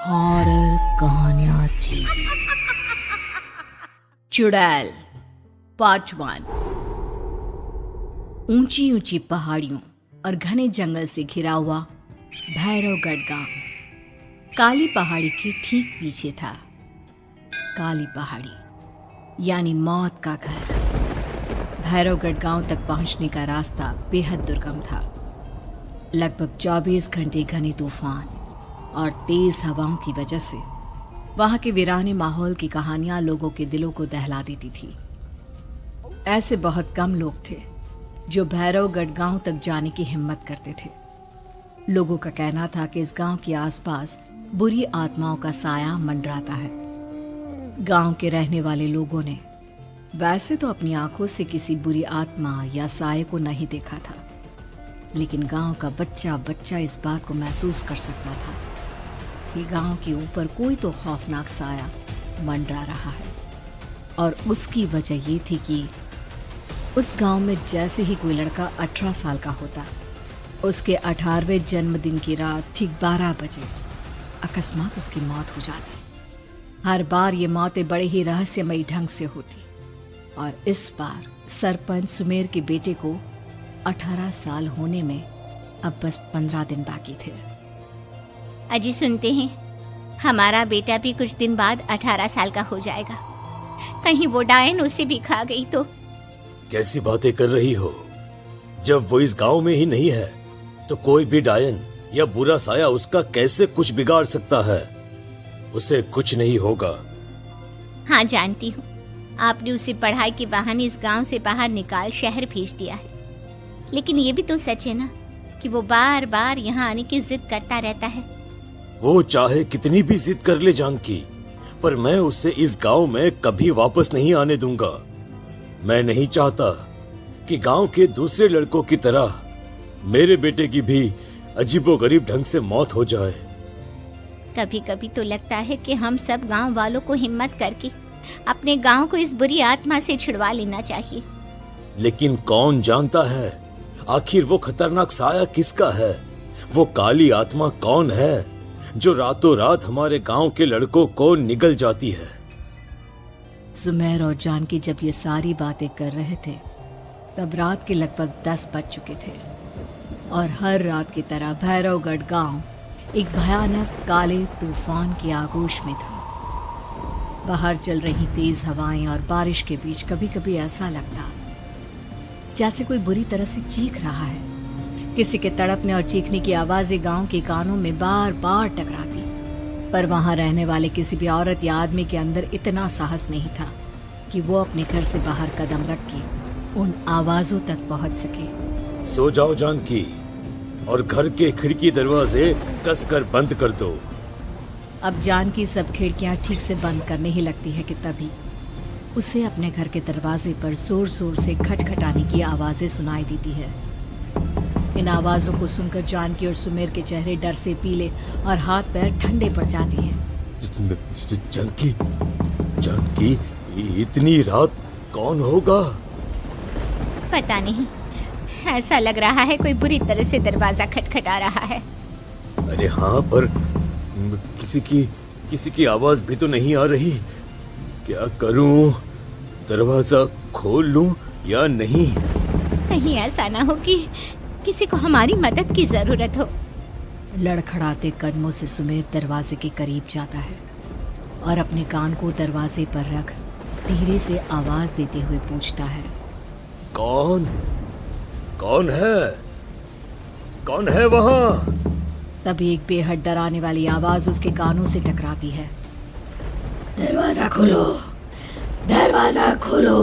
Horror कहानियां थी। चुड़ैल पार्ट 1। ऊंची ऊंची पहाड़ियों और घने जंगल से घिरा हुआ भैरवगढ़ गांव काली पहाड़ी के ठीक पीछे था। काली पहाड़ी यानी मौत का घर। भैरवगढ़ गांव तक पहुंचने का रास्ता बेहद दुर्गम था। लगभग 24 घंटे घने तूफान और तेज हवाओं की वजह से वहां के वीराने माहौल की कहानियां लोगों के दिलों को दहला देती थी। ऐसे बहुत कम लोग थे जो भैरवगढ़ गांव तक जाने की हिम्मत करते थे। लोगों का कहना था कि इस गांव के आसपास बुरी आत्माओं का साया मंडराता है। गांव के रहने वाले लोगों ने वैसे तो अपनी आंखों से किसी बुरी आत्मा या साये को नहीं देखा था, लेकिन गांव का बच्चा बच्चा इस बात को महसूस कर सकता था कि गांव के ऊपर कोई तो खौफनाक साया मंडरा रहा है। और उसकी वजह ये थी कि उस गांव में जैसे ही कोई लड़का 18 साल का होता, उसके 18वें जन्मदिन की रात ठीक 12 बजे अकस्मात उसकी मौत हो जाती। हर बार ये मौतें बड़े ही रहस्यमयी ढंग से होती और इस बार सरपंच सुमेर के बेटे को 18 साल होने में अब बस 15 दिन बाकी थे। अजी सुनते हैं, हमारा बेटा भी कुछ दिन बाद 18 साल का हो जाएगा। कहीं वो डायन उसे भी खा गई तो? कैसी बातें कर रही हो? जब वो इस गांव में ही नहीं है तो कोई भी डायन या बुरा साया उसका कैसे कुछ बिगाड़ सकता है? उसे कुछ नहीं होगा। हाँ जानती हूँ, आपने उसे पढ़ाई के बहाने इस गांव से बाहर निकाल शहर भेज दिया है, लेकिन ये भी तो सच है ना कि वो बार बार यहाँ आने की जिद करता रहता है। वो चाहे कितनी भी जिद कर ले जानकी, पर मैं उसे इस गांव में कभी वापस नहीं आने दूंगा। मैं नहीं चाहता कि गांव के दूसरे लड़कों की तरह मेरे बेटे की भी अजीबोगरीब ढंग से मौत हो जाए। कभी कभी तो लगता है कि हम सब गांव वालों को हिम्मत करके अपने गांव को इस बुरी आत्मा से छुड़वा लेना चाहिए। लेकिन कौन जानता है आखिर वो खतरनाक साया किसका है? वो काली आत्मा कौन है जो रातों रात हमारे गांव के लड़कों को निगल जाती है? सुमेर और जानकी जब ये सारी बातें कर रहे थे तब रात के लगभग 10 बज चुके थे और हर रात की तरह भैरवगढ़ गांव एक भयानक काले तूफान की आगोश में था। बाहर चल रही तेज हवाएं और बारिश के बीच कभी कभी ऐसा लगता जैसे कोई बुरी तरह से चीख रहा है। किसी के तड़पने और चीखने की आवाजें गांव के कानों में बार बार टकराती, पर वहां रहने वाले किसी भी औरत या आदमी के अंदर इतना साहस नहीं था कि वो अपने घर से बाहर कदम रख के उन आवाजों तक पहुंच सके। सो जाओ जानकी और घर के खिड़की दरवाजे कसकर बंद कर दो। अब जानकी सब खिड़कियां ठीक से बंद करने ही लगती है कि तभी उसे अपने घर के दरवाजे पर जोर जोर से खटखटाने की आवाजें सुनाई देती है। इन आवाजों को सुनकर जानकी और सुमेर के चेहरे डर से पीले और हाथ पैर ठंडे पड़ जाते हैं। जानकी, जानकी, इतनी रात कौन होगा? पता नहीं, ऐसा लग रहा है कोई बुरी तरह से दरवाजा खटखटा रहा है। अरे हाँ, पर किसी की आवाज भी तो नहीं आ रही। क्या करूं? दरवाजा खोल लूं या नहीं? कहीं ऐसा ना हो कि किसी को हमारी मदद की जरूरत हो। लड़खड़ाते कदमों से सुमेर दरवाजे के करीब जाता है और अपने कान को दरवाजे पर रख धीरे से आवाज देते हुए पूछता है, कौन कौन है? कौन है वहां? तभी एक बेहद डराने वाली आवाज उसके कानों से टकराती है। दरवाजा खोलो, दरवाजा खोलो,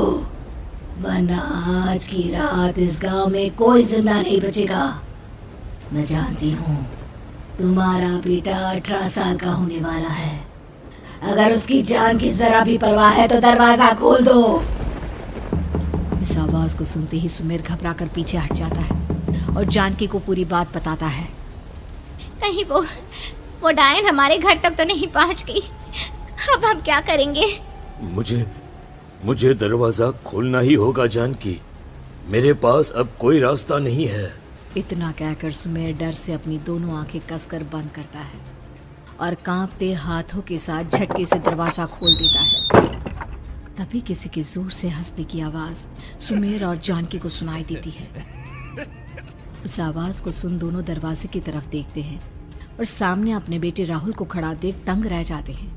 वरना आज की रात इस गांव में कोई जिंदा नहीं बचेगा। मैं जानती हूँ तुम्हारा बेटा 18 साल का होने वाला है। अगर उसकी जान की जरा भी परवाह है तो दरवाजा खोल दो। इस आवाज को सुनते ही सुमेर घबरा कर पीछे हट जाता है और जानकी को पूरी बात बताता है। कहीं वो डायन हमारे घर तक तो नहीं पहुंच गई? अब हम क्या करेंगे? मुझे दरवाजा खोलना ही होगा जानकी। मेरे पास अब कोई रास्ता नहीं है। इतना कहकर सुमेर डर से अपनी दोनों आंखें कसकर बंद करता है और कांपते हाथों के साथ झटके से दरवाजा खोल देता है। तभी किसी के जोर से हंसने की आवाज सुमेर और जानकी को सुनाई देती है। उस आवाज को सुन दोनों दरवाजे की तरफ देखते हैं और सामने अपने बेटे राहुल को खड़ा देख दंग रह जाते हैं।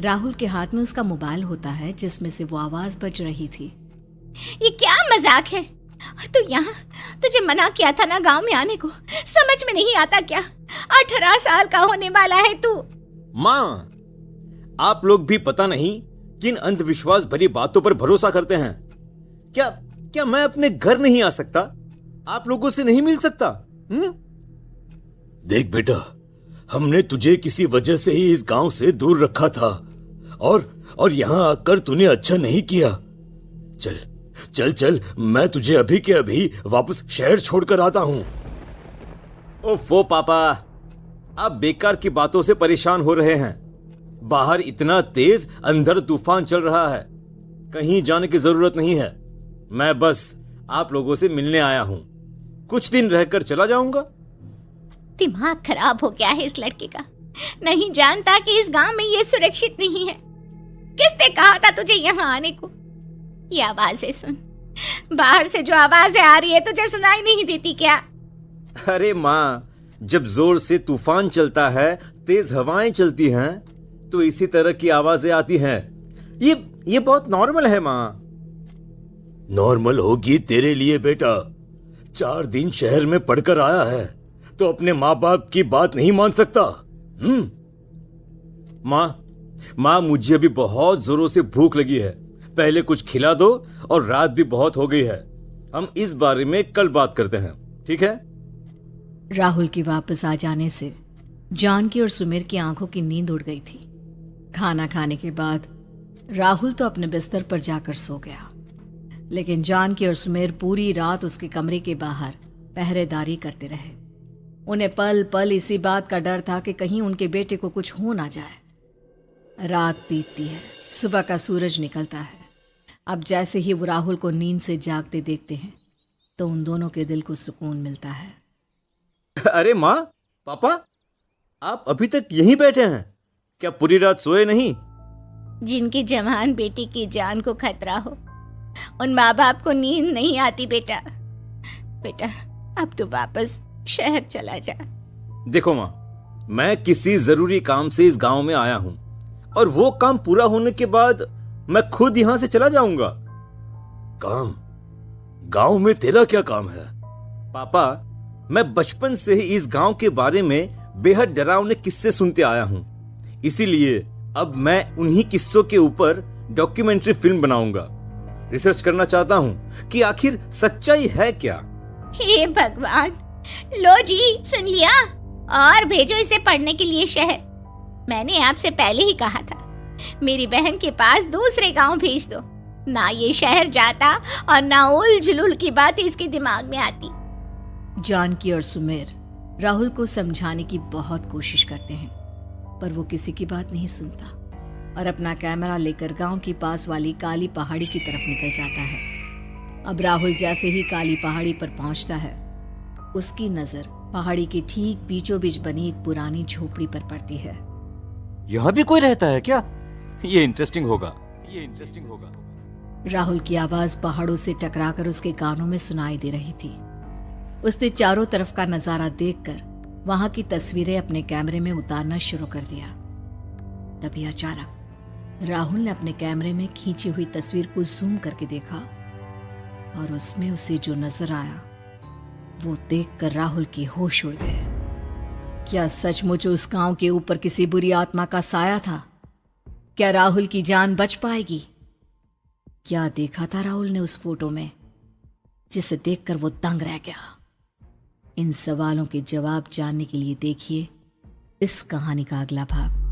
राहुल के हाथ में उसका मोबाइल होता है जिसमें से वो आवाज बज रही थी। ये क्या मजाक है? और तू यहाँ, तुझे मना किया था ना गांव में आने को, समझ में नहीं आता क्या? 18 साल का होने वाला है तू। माँ, आप लोग भी पता नहीं किन अंधविश्वास भरी बातों पर भरोसा करते हैं। क्या क्या मैं अपने घर नहीं आ सकता? आप लोगों से नहीं मिल सकता? देख बेटा, हमने तुझे किसी वजह से ही इस गांव से दूर रखा था और यहां आकर तूने अच्छा नहीं किया। चल चल चल, मैं तुझे अभी के अभी वापस शहर छोड़कर आता हूं। ओफो पापा, आप बेकार की बातों से परेशान हो रहे हैं। बाहर इतना तेज अंधड़ तूफान चल रहा है, कहीं जाने की जरूरत नहीं है। मैं बस आप लोगों से मिलने आया हूं, कुछ दिन रहकर चला जाऊंगा। दिमाग खराब हो गया है इस लड़के का, नहीं जानता कि इस गांव में ये सुरक्षित नहीं है। किसने कहा था तुझे यहाँ आने को? ये आवाजें सुन, बाहर से जो आवाजें आ रही है तुझे सुनाई नहीं देती क्या? अरे माँ, जब जोर से तूफान चलता है, तेज हवाएं चलती हैं, तो इसी तरह की आवाजें आती हैं। ये बहुत नॉर्मल है माँ। नॉर्मल होगी तेरे लिए बेटा। 4 दिन शहर में पढ़कर आया है तो अपने माँ बाप की बात नहीं मान सकता। माँ, मुझे अभी बहुत जोरों से भूख लगी है, पहले कुछ खिला दो, और रात भी बहुत हो गई है। हम इस बारे में कल बात करते हैं, ठीक है? राहुल के वापस आ जाने से जानकी और सुमेर की आंखों की नींद उड़ गई थी। खाना खाने के बाद राहुल तो अपने बिस्तर पर जाकर सो गया, लेकिन जानकी और सुमेर पूरी रात उसके कमरे के बाहर पहरेदारी करते रहे। उन्हें पल पल इसी बात का डर था कि कहीं उनके बेटे को कुछ हो ना जाए। रात बीतती है, सुबह का सूरज निकलता है। अब जैसे ही वो राहुल को नींद से जागते देखते हैं तो उन दोनों के दिल को सुकून मिलता है। अरे माँ, पापा, आप अभी तक यहीं बैठे हैं? क्या पूरी रात सोए नहीं? जिनकी जवान बेटी की जान को खतरा हो, उन माँ बाप को नींद नहीं आती बेटा। बेटा, अब तो वापस शहर चला जा। देखो माँ, मैं किसी जरूरी काम से इस गांव में आया हूं, और वो काम पूरा होने के बाद मैं खुद यहां से चला जाऊंगा। काम? गांव में तेरा क्या काम है? पापा, मैं बचपन से ही इस गांव के बारे में बेहद डरावने किस्से सुनते आया हूं, इसीलिए अब मैं उन्हीं किस्सों के ऊपर डॉक्यूमेंट्री फिल्म बनाऊंगा। रिसर्च करना चाहता हूं कि आखिर सच्चाई है क्या। हे भगवान, लो जी, सुन लिया, और भेजो इसे पढ़ने के लिए शहर। मैंने आपसे पहले ही कहा था, मेरी बहन के पास दूसरे गांव भेज दो। ना ये शहर जाता और ना उल जुलूल की बात इसके दिमाग में आती। जानकी और सुमेर राहुल को समझाने की बहुत कोशिश करते हैं, पर वो किसी की बात नहीं सुनता और अपना कैमरा लेकर गांव की पास वाली काली पहाड़ी की तरफ निकल जाता है। अब राहुल जैसे ही काली पहाड़ी पर पहुंचता है, उसकी नजर पहाड़ी के ठीक बीचों बीच बनी एक पुरानी झोपड़ी पर पड़ती है। यहाँ भी कोई रहता है क्या? ये इंटरेस्टिंग होगा। राहुल की आवाज पहाड़ों से टकराकर उसके कानों में सुनाई दे रही थी। उसने चारों तरफ का नजारा देखकर वहां की तस्वीरें अपने कैमरे में उतारना शुरू कर दिया। तभी अचानक राहुल ने अपने कैमरे में खींची हुई तस्वीर को जूम करके देखा, और उसमें उसे जो नजर आया वो देखकर राहुल की होश उड़ गए। क्या सचमुच उस गांव के ऊपर किसी बुरी आत्मा का साया था? क्या राहुल की जान बच पाएगी? क्या देखा था राहुल ने उस फोटो में जिसे देखकर वो दंग रह गया? इन सवालों के जवाब जानने के लिए देखिए इस कहानी का अगला भाग।